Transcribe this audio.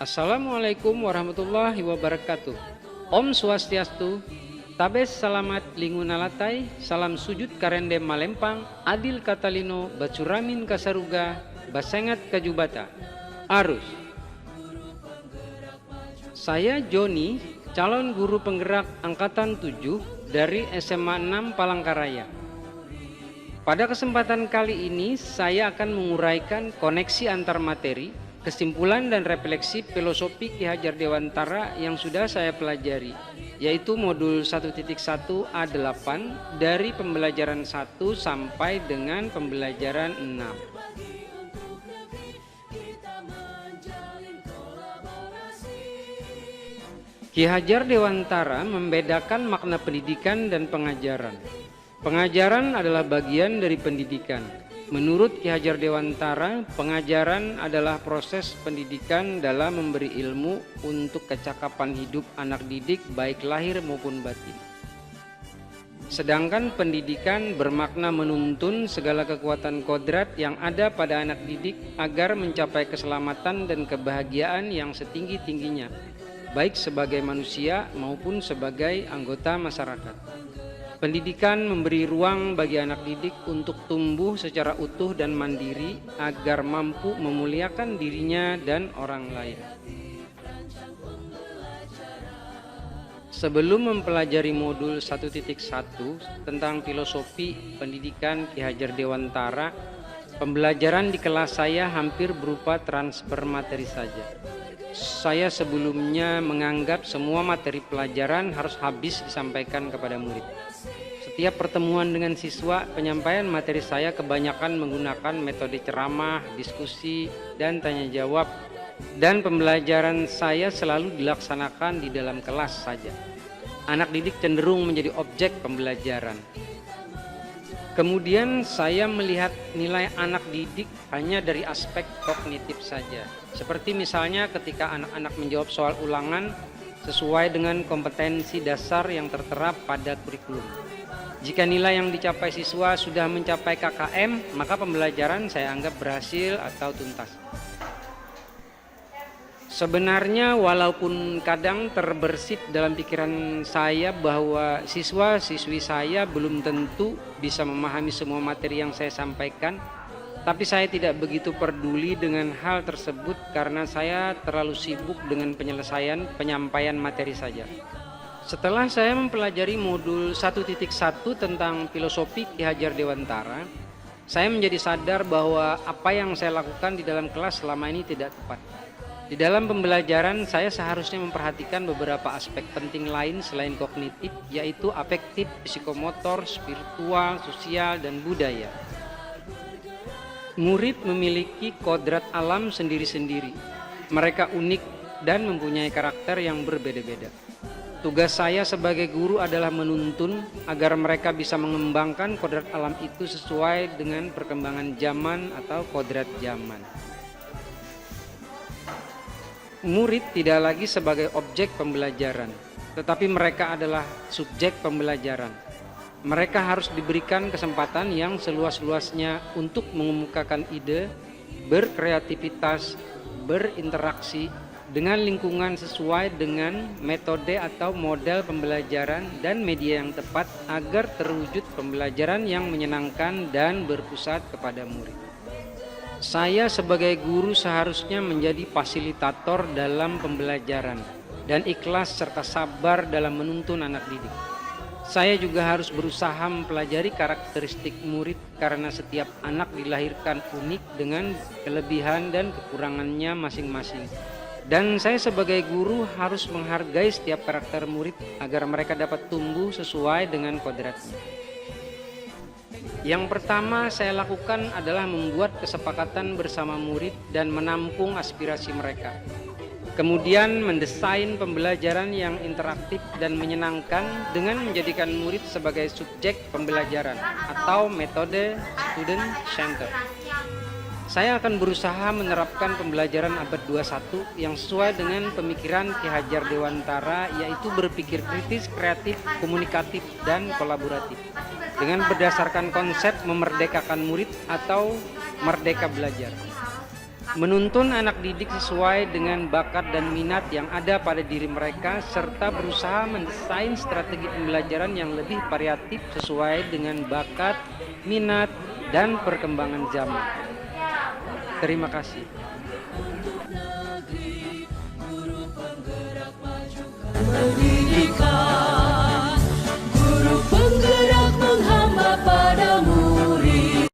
Assalamualaikum warahmatullahi wabarakatuh. Om Swastiastu, Tabes Salamat Lingunalatai, Salam Sujud Karende Malempang, Adil Katalino, Bacuramin Kasaruga, Basengat Kajubata. Arus. Saya Joni, calon guru penggerak Angkatan 7 dari SMA 6 Palangkaraya. Pada kesempatan kali ini saya akan menguraikan koneksi antar materi, kesimpulan dan refleksi filosofi Ki Hajar Dewantara yang sudah saya pelajari, yaitu modul 1.1 A8 dari pembelajaran 1 sampai dengan pembelajaran 6. Ki Hajar Dewantara membedakan makna pendidikan dan pengajaran. Pengajaran adalah bagian dari pendidikan. Menurut Ki Hajar Dewantara, pengajaran adalah proses pendidikan dalam memberi ilmu untuk kecakapan hidup anak didik baik lahir maupun batin. Sedangkan pendidikan bermakna menuntun segala kekuatan kodrat yang ada pada anak didik agar mencapai keselamatan dan kebahagiaan yang setinggi-tingginya, baik sebagai manusia maupun sebagai anggota masyarakat. Pendidikan memberi ruang bagi anak didik untuk tumbuh secara utuh dan mandiri agar mampu memuliakan dirinya dan orang lain. Sebelum mempelajari modul 1.1 tentang filosofi pendidikan Ki Hajar Dewantara, pembelajaran di kelas saya hampir berupa transfer materi saja. Saya sebelumnya menganggap semua materi pelajaran harus habis disampaikan kepada murid. Setiap pertemuan dengan siswa, penyampaian materi saya kebanyakan menggunakan metode ceramah, diskusi, dan tanya jawab, dan pembelajaran saya selalu dilaksanakan di dalam kelas saja. Anak didik cenderung menjadi objek pembelajaran. Kemudian saya melihat nilai anak didik hanya dari aspek kognitif saja. Seperti misalnya ketika anak-anak menjawab soal ulangan sesuai dengan kompetensi dasar yang tertera pada kurikulum. Jika nilai yang dicapai siswa sudah mencapai KKM, maka pembelajaran saya anggap berhasil atau tuntas. Sebenarnya walaupun kadang terbersit dalam pikiran saya bahwa siswa-siswi saya belum tentu bisa memahami semua materi yang saya sampaikan, tapi saya tidak begitu peduli dengan hal tersebut karena saya terlalu sibuk dengan penyampaian materi saja. Setelah saya mempelajari modul 1.1 tentang filosofi Ki Hajar Dewantara, saya menjadi sadar bahwa apa yang saya lakukan di dalam kelas selama ini tidak tepat. Di dalam pembelajaran, saya seharusnya memperhatikan beberapa aspek penting lain selain kognitif, yaitu afektif, psikomotor, spiritual, sosial, dan budaya. Murid memiliki kodrat alam sendiri-sendiri. Mereka unik dan mempunyai karakter yang berbeda-beda. Tugas saya sebagai guru adalah menuntun agar mereka bisa mengembangkan kodrat alam itu sesuai dengan perkembangan zaman atau kodrat zaman. Murid tidak lagi sebagai objek pembelajaran, tetapi mereka adalah subjek pembelajaran. Mereka harus diberikan kesempatan yang seluas-luasnya untuk mengemukakan ide, berkreativitas, berinteraksi dengan lingkungan sesuai dengan metode atau model pembelajaran dan media yang tepat agar terwujud pembelajaran yang menyenangkan dan berpusat kepada murid. Saya sebagai guru seharusnya menjadi fasilitator dalam pembelajaran dan ikhlas serta sabar dalam menuntun anak didik. Saya juga harus berusaha mempelajari karakteristik murid karena setiap anak dilahirkan unik dengan kelebihan dan kekurangannya masing-masing. Dan saya sebagai guru harus menghargai setiap karakter murid agar mereka dapat tumbuh sesuai dengan kodratnya. Yang pertama saya lakukan adalah membuat kesepakatan bersama murid dan menampung aspirasi mereka. Kemudian mendesain pembelajaran yang interaktif dan menyenangkan dengan menjadikan murid sebagai subjek pembelajaran atau metode student center. Saya akan berusaha menerapkan pembelajaran abad 21 yang sesuai dengan pemikiran Ki Hajar Dewantara, yaitu berpikir kritis, kreatif, komunikatif, dan kolaboratif. Dengan berdasarkan konsep memerdekakan murid atau merdeka belajar. Menuntun anak didik sesuai dengan bakat dan minat yang ada pada diri mereka, serta berusaha mendesain strategi pembelajaran yang lebih variatif sesuai dengan bakat, minat, dan perkembangan zaman. Terima kasih.